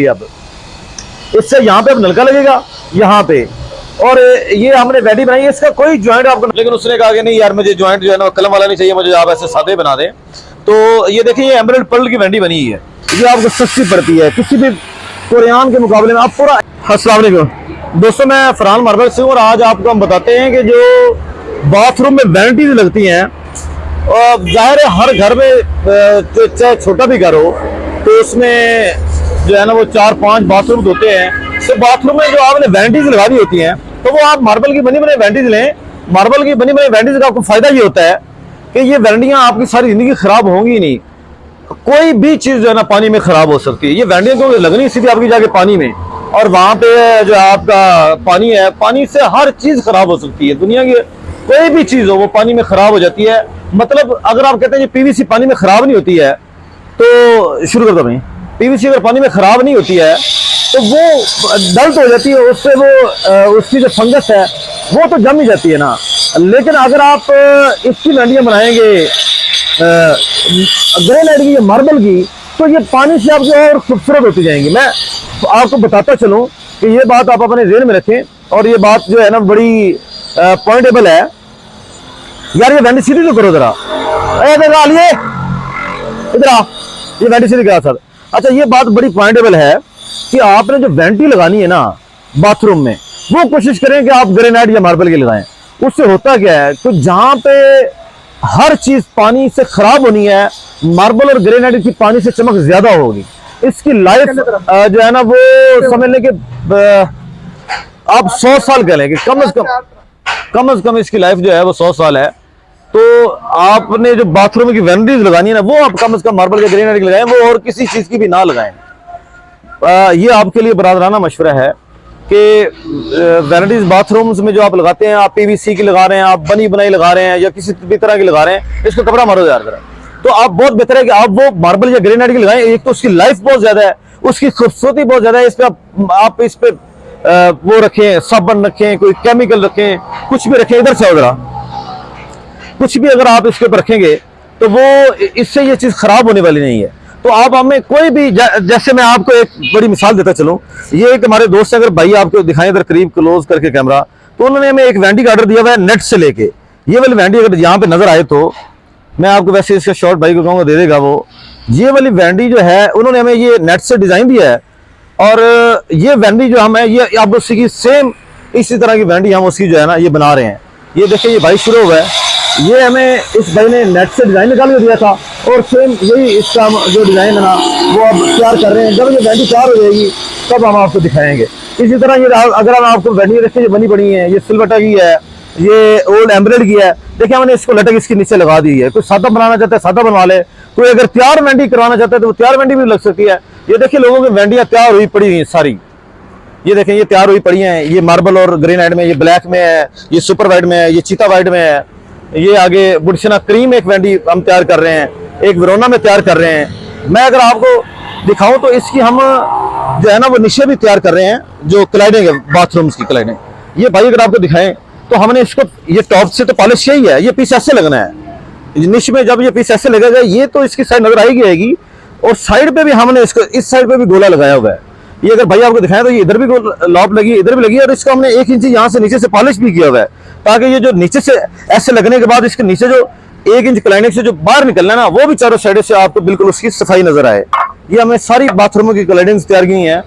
अब इससे यहाँ पे अब नलका लगेगा यहाँ पे, और ये हमने वेंडी बनाई है, इसका कोई ज्वाइंट आपको, लेकिन उसने कहा कि नहीं यार मुझे ज्वाइंट जो है ना कलम वाला नहीं चाहिए, मुझे आप ऐसे सादे बना दें। तो ये देखिए ये एमराल्ड पर्ल की वेंडी बनी है, ये आपको सस्ती पड़ती है किसी भी कोरियान के मुकाबले में। आप पूरा अस्सलाम वालेकुम दोस्तों, मैं फरहान मार्बल से हूँ और आज आपको हम बताते हैं कि जो बाथरूम में वैनिटीज लगती हैं, जाहिर है हर घर में चाहे छोटा भी घर हो तो उसमें जो है ना वो 4-5 बाथरूम होते हैं। तो बाथरूम में जो आपने वैनिटीज लगा दी होती हैं तो वो आप मार्बल की बनी बनाई वैनिटीज लें। मार्बल की बनी बनाई वैनिटीज का आपको फायदा ये होता है कि ये वैनिटियां आपकी सारी जिंदगी खराब होंगी नहीं, कोई भी चीज जो है ना पानी में खराब हो सकती है। ये वैनिटियां क्योंकि लगनी सीधी आपकी जाके पानी में, और वहां पे जो आपका पानी है, पानी से हर चीज खराब हो सकती है। दुनिया की कोई भी चीज हो वो पानी में खराब हो जाती है। मतलब अगर आप कहते हैं पीवीसी पानी में खराब नहीं होती है तो शुरू कर दो भाई। पीवीसी अगर पानी में खराब नहीं होती है तो वो डल्ट हो जाती है, उससे वो उसकी जो फंगस है वो तो जम ही जाती है ना। लेकिन अगर आप इसकी वैंडियां बनाएंगे ग्रेनाइट की या मार्बल की, तो ये पानी से आप जो है और खूबसूरत होती जाएंगी। मैं आपको बताता चलूं कि ये बात आप अपने ज़हन में रखें, और ये बात जो है ना बड़ी पॉइंटेबल है। यार ये वैंडी सीधी तो करो जरा, आलिए इधर आ, ये वैंडी सीधी करा सर। अच्छा ये बात बड़ी पॉइंटेबल है कि आपने जो वैंटी लगानी है ना बाथरूम में, वो कोशिश करें कि आप ग्रेनाइट या मार्बल की लगाएं। उससे होता क्या है कि जहां पे हर चीज पानी से खराब होनी है, मार्बल और ग्रेनाइट की पानी से चमक ज्यादा होगी। इसकी लाइफ जो है ना वो समझ लें कि आप 100 साल कह लें कि कम से कम इसकी लाइफ जो है वो 100 साल है। तो आपने जो बाथरूम की वैनिटीज लगानी है ना, वो आप कम से कम मार्बल या ग्रेनाइट की लगाएं, वो और किसी चीज की भी ना लगाएं। ये आपके लिए बरादराना मशवरा है कि वैनिटीज बाथरूम्स में जो आप लगाते हैं, आप पीवीसी की लगा रहे हैं, आप बनी बनाई लगा रहे हैं या किसी भी तरह की लगा रहे हैं, इसको कपड़ा मारो यार जरा। तो आप बहुत बेहतर है कि आप वो मार्बल या ग्रेनाइट की लगाएं। एक तो उसकी लाइफ बहुत ज्यादा है, उसकी खूबसूरती बहुत ज्यादा है। इस पे आप इस पे वो रखें, साबुन रखें, कोई केमिकल रखें, कुछ भी रखें, इधर से हो जरा, कुछ भी अगर आप इसके ऊपर रखेंगे तो वो इससे ये चीज खराब होने वाली नहीं है। तो आप हमें कोई भी, जैसे मैं आपको एक बड़ी मिसाल देता चलूं, ये एक हमारे दोस्त है, अगर भाई आपको दिखाएं इधर करीब क्लोज करके कैमरा, तो उन्होंने हमें एक वैंडी का ऑर्डर दिया हुआ है नेट से लेके। ये वाली वैंडी अगर यहाँ पे नजर आए तो मैं आपको वैसे इसका शॉर्ट भाई को कहूँगा दे देगा वो। ये वाली वैंडी जो है उन्होंने हमें ये नेट से डिजाइन दिया है, और ये वैंडी जो हम है ये आप उसकी सेम इसी तरह की वैंडी हम उसकी जो है ना ये बना रहे हैं। ये देखिए ये भाई शुरू हुआ है, ये हमें इस भाई ने नेट से डिजाइन निकाल के दिया था, और सेम यही इसका जो डिजाइन है ना वो अब तैयार कर रहे हैं। जब ये वैंडी तैयार हो जाएगी तब हम आपको दिखाएंगे। इसी तरह ये अगर हम आपको वैंडी रखें, बनी पड़ी है, ये सिल्वटा की है, ये ओल्ड एमराल्ड की है। देखिए हमने इसको लटक इसके नीचे लगा दी है। कोई सादा बनाना चाहता है सादा बनवा ले, कोई अगर तैयार वैंडी करवाना चाहता है तो तैयार वैंडी भी लग सकती है। ये देखिए लोगों की वैंडियां तैयार हुई पड़ी हुई सारी, ये देखें ये तैयार हुई पड़ी हैं। ये मार्बल और ग्रेनाइट में, ये ब्लैक में है, ये सुपर वाइट में है, ये चीता वाइट में है, ये आगे बुडशना क्रीम एक वैंडी हम तैयार कर रहे हैं, एक वेरोना में तैयार कर रहे हैं। मैं अगर आपको दिखाऊं तो इसकी हम जो है ना वो निशे भी तैयार कर रहे हैं, जो क्लाइडिंग है बाथरूम्स की क्लाइडिंग। ये भाई अगर आपको दिखाएं तो हमने इसको, ये टॉप से तो पॉलिश यही है, ये पीस ऐसे लगना है निश में। जब ये पीस ऐसे लगेगा ये तो इसकी साइड नजर आई जाएगी, और साइड पे भी हमने इसको इस साइड पे भी गोला लगाया हुआ है। ये अगर भाई आपको दिखाएं तो ये इधर भी लॉप लगी है, इधर भी लगी है, और इसको हमने 1 इंच यहाँ से नीचे से पॉलिश भी किया हुआ है, ताकि ये जो नीचे से ऐसे लगने के बाद इसके नीचे जो 1 इंच क्लाइनिंग से जो बाहर निकलना है ना, वो भी चारों साइड से आपको बिल्कुल उसकी सफाई नजर आए। ये हमें सारी बाथरूमों की क्लाइडिंग्स तैयार की हैं।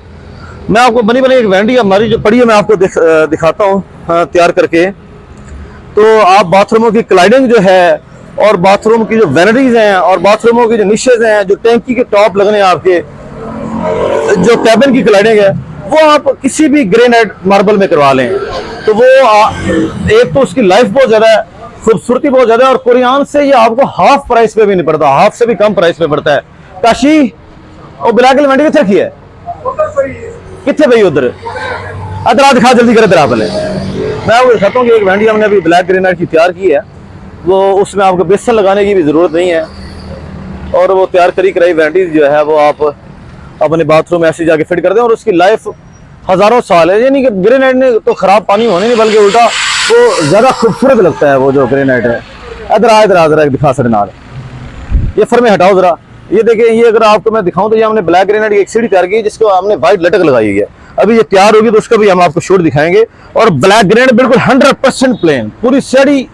मैं आपको बनी बनी एक वैंडी हमारी जो पड़ी है मैं आपको दिखाता हूँ तैयार करके। तो आप बाथरूमों की क्लाइडिंग जो है, और बाथरूम की जो वैनिटीज हैं, और बाथरूमों की जो निशेज हैं, जो टैंकी के टॉप लगने हैं, आपके जो कैबिन की क्लाइडिंग है, वो आप किसी भी ग्रेनाइट मार्बल में करवा लें तो वो एक तो उसकी लाइफ बहुत ज्यादा है, खूबसूरती बहुत ज्यादा है, और कोरियान से ये आपको हाफ प्राइस पे भी नहीं पड़ता, हाफ से भी कम प्राइस पे पड़ता है। काशी और ब्लैक वैंडी कितने की है, कितने भाई उधर अदरा दिखा जल्दी करे तेरा पहले। मैं आपको दिखाता हूँ कि एक वैंडी हमने अभी ब्लैक ग्रेनाइट की तैयार की है, वो उसमें आपको बेसन लगाने की भी जरूरत नहीं है, और वो तैयार करी कराई वैंडी जो है वो आप अपने बाथरूम में ऐसे जाके फिट कर दें, और उसकी लाइफ हजारों साल है। यानी कि ग्रेनाइट ने तो खराब पानी होने नहीं, बल्कि उल्टा वो ज्यादा खूबसूरत लगता है वो जो ग्रेनाइट है। इधर आ जरा दिखा सर नाल, ये फर में हटाओ जरा, ये देखिए, ये अगर आपको मैं दिखाऊं तो ये हमने ब्लैक ग्रेनाइट की एक सीढ़ी तैयार की है जिसको हमने व्हाइट लटक लगाई है। अभी ये तैयार होगी तो उसका भी हम आपको शूट दिखाएंगे। और ब्लैक ग्रेनाइट बिल्कुल 100% प्लेन, पूरी सीढ़ी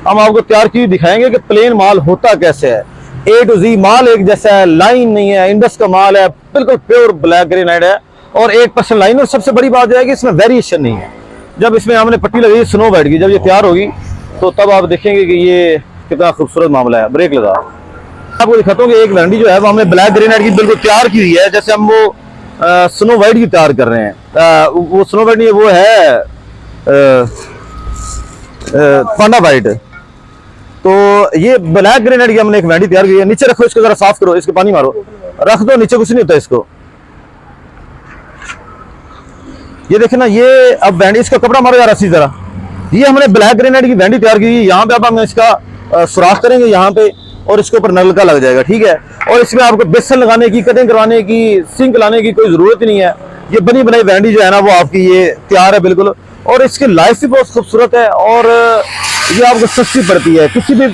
हम आपको तैयार की दिखाएंगे कि प्लेन माल होता कैसे है। A to Z माल एक जैसा है, लाइन नहीं है, इंडस का माल है, बिल्कुल प्योर ब्लैक ग्रेनाइट है और 8% लाइन। और सबसे बड़ी बात यह है कि इसमें वेरिएशन नहीं है। जब इसमें हमने पट्टी लगाई स्नो वाइट की, जब ये तैयार होगी तो तब आप देखेंगे कि ये कितना खूबसूरत मामला है। ब्रेक लगा, आपको दिखाता हूँ कि एक वैरायटी जो है वो हमने ब्लैक ग्रेनाइट की बिल्कुल तैयार की हुई है, जैसे हम वो स्नो वाइट की तैयार कर रहे हैं। वो स्नो वाइट नहीं, वो है पांडा वाइट। तो ये ब्लैक ग्रेनाइट की हमने एक वैरायटी तैयार की है। नीचे रखो इसको, जरा साफ करो, इसको पानी मारो, रख दो नीचे, कुछ नहीं होता इसको। ये देखे ना, ये अब वैंडी, इसका कपड़ा मारो यार अच्छी तरह। ये हमने ब्लैक ग्रेनाइट की वैंडी तैयार की। यहाँ पे अब हम इसका सुराख करेंगे यहाँ पे और इसके ऊपर नलका लग जाएगा, ठीक है। और इसमें आपको बेसन लगाने की, कटिंग करवाने की, सिंक लाने की कोई जरूरत नहीं है। ये बनी बनाई वैंडी जो है ना वो आपकी ये तैयार है बिल्कुल। और इसकी लाइफ भी बहुत खूबसूरत है और ये आपको सस्ती पड़ती है किसी भी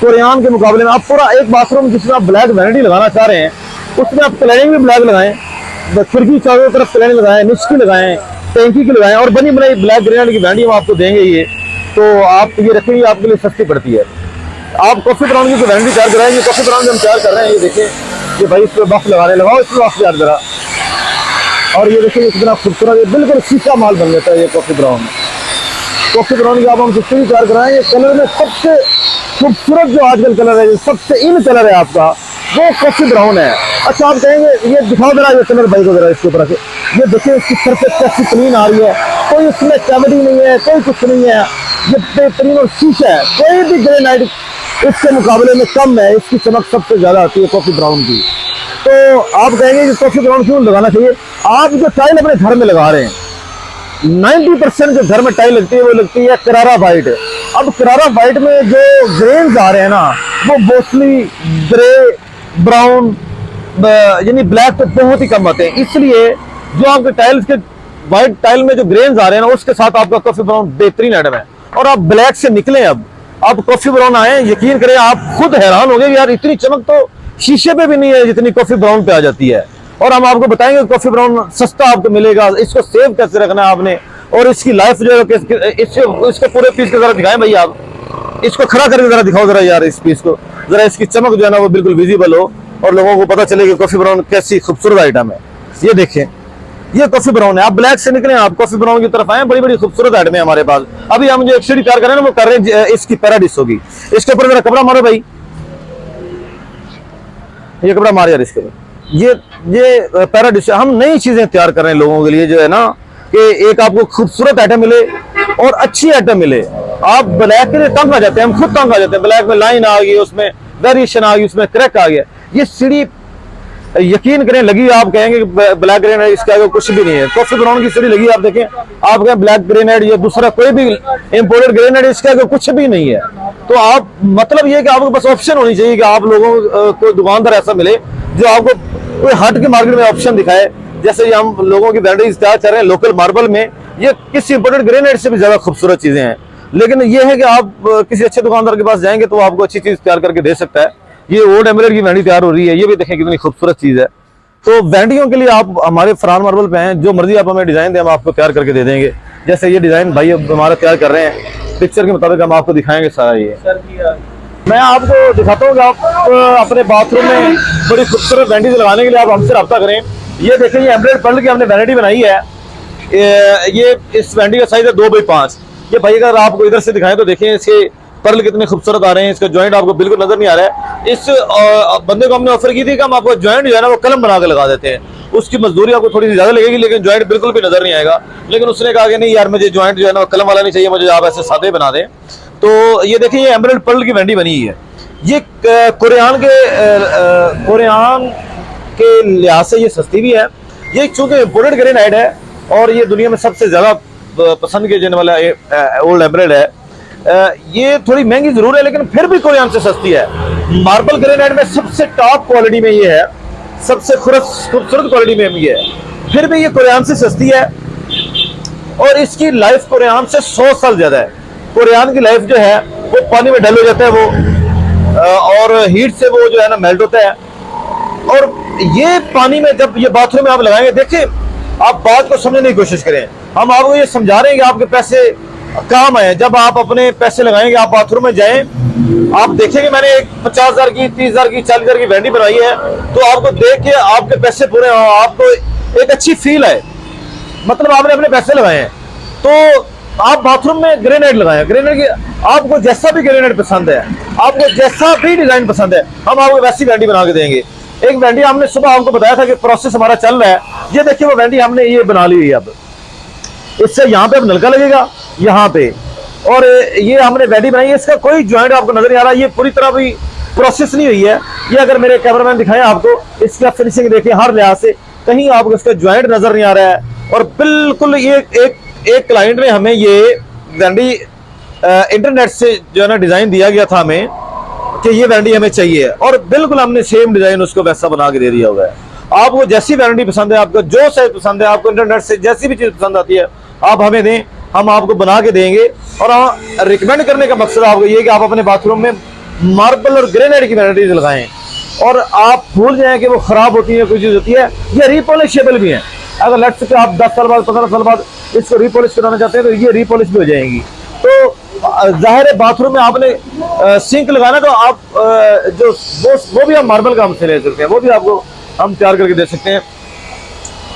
कोरियान के मुकाबले में। आप पूरा एक बाथरूम जिसमें आप ब्लैक वैनिटी लगाना चाह रहे हैं उसमें आप क्लैडिंग भी ब्लैक लगाएं, खिड़की चारों तरफ क्लैडिंग लगाएं, निचकी लगाएं, टैंकी की लगाएं और बनी बनाई ब्लैक ग्रेनाइट की वैनिटी हम आपको देंगे। ये तो आप ये रखेंगे, आपके लिए सस्ती पड़ती है। आप कॉफी ब्राउन की जो वैनिटी तैयार कराएंगे, कॉफी ब्राउन जो हम तैयार कर रहे हैं, ये देखें, ये भाई इस पर बफ लगाने लगाओ, इस पर बफ तैयार करा। और ये देखिए कितना खूबसूरत, ये बिल्कुल शीशा माल बन जाता है ये कॉफी ब्राउन। कॉफी ब्राउन की आप हम जितनी भी तैयार कराएं, ये कलर में सबसे खूबसूरत जो आजकल कलर है, सबसे इन कलर है आपका, वो कॉफी ब्राउन है। अच्छा, आप कहेंगे ये दिखाओ जरा ये कलर भाई को जरा इसके ऊपर रखे। ये देखिए इसकी सरफेस कैसी क्लीन आ रही है, कोई इसमें कैविटी नहीं है, कोई कुछ नहीं है, ये बेहतरीन और शीशा है। कोई भी ग्रेनाइट इसके मुकाबले में कम है, इसकी चमक सबसे ज्यादा आती है कॉफी ब्राउन की। तो आप कहेंगे कि कॉफी ब्राउन क्यों लगाना चाहिए? आप जो टाइल अपने घर में लगा रहे हैं, 90% जो घर में टाइल लगती है वो लगती है करारा वाइट। अब करारा वाइट में जो ग्रेन्स आ रहे हैं ना, वो मोस्टली ग्रे, ब्राउन, यानी ब्लैक तो बहुत ही कम आते हैं। इसलिए जो आपके टाइल्स के व्हाइट टाइल में जो ग्रेन्स आ रहे हैं ना, उसके साथ आपका कॉफी ब्राउन बेहतरीन आइटम है। और आप ब्लैक से निकले, अब आप कॉफी ब्राउन आए, यकीन करें आप खुद हैरान हो गए यार इतनी चमक तो शीशे पे भी नहीं है जितनी कॉफी ब्राउन पे आ जाती है। और हम आपको बताएंगे कॉफी ब्राउन सस्ता आपको मिलेगा, इसको सेव कैसे रखना है आपने, और इसकी लाइफ जो है इसके पूरे पीस को जरा दिखाएं भाई। आप इसको खड़ा करके जरा दिखाओ जरा यार इस पीस को, जरा इसकी चमक जो है ना वो बिल्कुल विजिबल हो और लोगों को पता चले कि कॉफी ब्राउन कैसी खूबसूरत आइटम है। ये देखें, ये कॉफी ब्राउन है। आप ब्लैक से निकले, आप कॉफी ब्राउन की तरफ आए, बड़ी बड़ी खूबसूरत आइटम है हमारे पास। अभी हम जो एक सीढ़ी तैयार कर रहे हैं ना, वो कर रहे हैं इसकी पैराडिश होगी। इसके ऊपर जरा कपड़ा मारो भाई, ये कपड़ा मार यार इसके ऊपर। ये पैराडिश, हम नई चीजें तैयार कर रहे हैं लोगों के लिए जो है ना, कि एक आपको खूबसूरत आइटम मिले और अच्छी आइटम मिले। आप ब्लैक के लिए तंग आ जाते हैं, हम खुद तंग आ जाते हैं। ब्लैक में लाइन आ गई, उसमें वेरिएशन आ गई, उसमें क्रैक आ गया। ये सीढ़ी यकीन करें लगी, आप कहेंगे कि ब्लैक ग्रेनाइट इसके आगे कुछ भी नहीं है। कॉफी ब्राउन की सीढ़ी लगी, आप देखें, आप कहें ब्लैक ग्रेनाइट या दूसरा कोई भी इंपोर्टेड ग्रेनाइट इसके आगे कुछ भी नहीं है। तो आप मतलब ये कि आपको बस ऑप्शन होनी चाहिए कि आप लोगों को दुकानदार ऐसा मिले जो आपको कोई हट के मार्केट में ऑप्शन दिखाए। जैसे हम लोगों की वैराइटीज तैयार कर रहे हैं लोकल मार्बल में, ये किसी इंपोर्टेड ग्रेनाइट से भी ज्यादा खूबसूरत चीजें हैं। लेकिन ये है कि आप किसी अच्छे दुकानदार के पास जाएंगे तो आपको अच्छी चीज तैयार करके दे सकता है। ये ओल्ड एमराल्ड की वैंडी तैयार हो रही है, ये भी देखें कितनी खूबसूरत चीज है। तो वैंडियों के लिए आप हमारे फरहान मार्बल पे हैं, जो मर्जी आप हमें डिजाइन दें हम आपको तैयार करके दे देंगे। जैसे ये डिजाइन भाई हमारा तैयार कर रहे हैं, पिक्चर के मुताबिक हम आपको दिखाएंगे सारा। ये मैं आपको दिखाता हूँ कि आप अपने बाथरूम में बड़ी खूबसूरत वैंडीज लगाने के लिए आप हमसे रब्ता करें। ये देखें, ये एमराल्ड पर्ल की हमने वैनिटी बनाई है। ये इस वैंडी का साइज है 2x5। ये भाई अगर आपको इधर से दिखाएं तो देखें इसके पर्ल कितने खूबसूरत आ रहे हैं, इसका जॉइंट आपको बिल्कुल नजर नहीं आ रहा है। इस बंदे को हमने ऑफर की थी कि हम आपको जॉइंट जो है ना वो कलम बना के लगा देते हैं, उसकी मजदूरी आपको थोड़ी सी ज्यादा लगेगी लेकिन जॉइंट बिल्कुल भी नजर नहीं आएगा। लेकिन उसने कहा कि नहीं यार मुझे जॉइंट जो है ना कलम वाला नहीं चाहिए, मुझे आप ऐसे सादे बना दें। तो ये देखिए, ये एमराल्ड पर्ल की वैंडी बनी है। ये कोरियान के लिहाज से ये सस्ती भी है। ये चूंकि इंपोर्टेड ग्रेनाइट है और ये दुनिया में सबसे ज्यादा पसंद किए जाने वाला ओल्ड एमराल्ड है। ये थोड़ी महंगी जरूर है लेकिन फिर भी कोरियान से सस्ती है। मार्बल ग्रेनाइट में सबसे टॉप क्वालिटी में ये है, सबसे खूबसूरत क्वालिटी में ये है, फिर भी ये कोरियान से सस्ती है। और इसकी लाइफ कोरियान से 100 साल ज्यादा है। कोरियान की लाइफ जो है वो पानी में डल हो जाता है वो, और हीट से वो जो है ना मेल्ट होता है। और ये पानी में जब ये बाथरूम में आप लगाएंगे, देखिए आप बात को समझने की कोशिश करें। हम आपको ये समझा रहे हैं कि आपके पैसे काम आए। जब आप अपने पैसे लगाएंगे, आप बाथरूम में जाएं, आप देखेंगे मैंने एक 50,000 की, 30,000 की, 40,000 की वैंडी बनवाई है, तो आपको देख के आपके पैसे पूरे हो, आपको एक अच्छी फील है, मतलब आपने अपने पैसे लगाए हैं। तो आप बाथरूम में ग्रेनाइट लगाएं। ग्रेनाइट की आपको जैसा भी ग्रेनाइट पसंद है, आपको जैसा भी डिजाइन पसंद है, हम आपको वैसी वैंडी बना के देंगे। एक वैंडी हमने सुबह आपको बताया था कि प्रोसेस हमारा चल रहा है, ये देखिए वो वैंडी हमने ये बना ली हुई है। अब इससे यहाँ पे अब नलका लगेगा यहाँ पे, और ये हमने वैंडी बनाई है, इसका कोई ज्वाइंट आपको नजर नहीं आ रहा, ये पूरी तरह भी प्रोसेस नहीं हुई है। ये अगर मेरे कैमरामैन दिखाएं आपको, इसका फिनिशिंग देखिए, हर लिहाज से कहीं आपको इसका ज्वाइंट नजर नहीं आ रहा है। और बिल्कुल ये एक क्लाइंट ने हमें ये वैंडी इंटरनेट से जो है ना डिजाइन दिया गया था हमें कि ये वैंडी हमें चाहिए, और बिल्कुल हमने सेम डिजाइन उसको वैसा बना के दे दिया हुआ है। आपको जैसी वैंडी पसंद है, आपको जो साइज पसंद है, आपको इंटरनेट से जैसी भी चीज पसंद आती है, आप हमें दें, हम आपको बना के देंगे। और रिकमेंड करने का मकसद आपको ये कि आप अपने बाथरूम में मार्बल और ग्रेनाइट की वैराइटीज लगाएं, और आप भूल जाएं कि वो खराब होती है, कोई चीज होती है, ये रिपॉलिशेबल भी है। अगर लेट्स से आप 10 साल बाद, 15 साल बाद इसको रिपॉलिश कराना चाहते हैं, तो ये रिपॉलिश भी हो जाएंगी। तो जाहिर है बाथरूम में आपने सिंक लगाना, तो आप जो वो भी हम मार्बल का हमसे ले सकते हैं, वो भी आपको हम तैयार करके दे सकते हैं।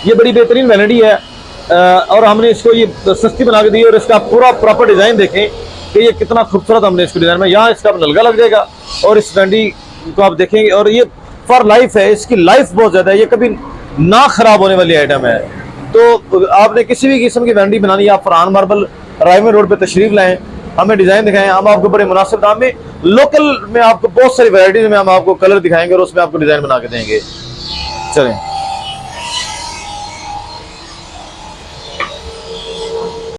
ये बड़ी बेहतरीन वैनिटी है, और हमने इसको ये सस्ती बना के दी, और इसका पूरा प्रॉपर डिजाइन देखें कि ये कितना खूबसूरत हमने इसको डिजाइन में, यहाँ इसका नलका लग जाएगा, और इस वैंडी को आप देखेंगे, और ये फॉर लाइफ है, इसकी लाइफ बहुत ज्यादा है, ये कभी ना खराब होने वाली आइटम है। तो आपने किसी भी किस्म की वैंडी बनानी है, आप फरहान मार्बल रायमंड रोड पे तशरीफ लाएं, हमें डिजाइन दिखाएं, हम आपको बड़े मुनासिब दाम में, लोकल में आपको बहुत सारी वैरायटीज में हम आपको कलर दिखाएंगे, और उसमें आपको डिजाइन बना के देंगे। चलें।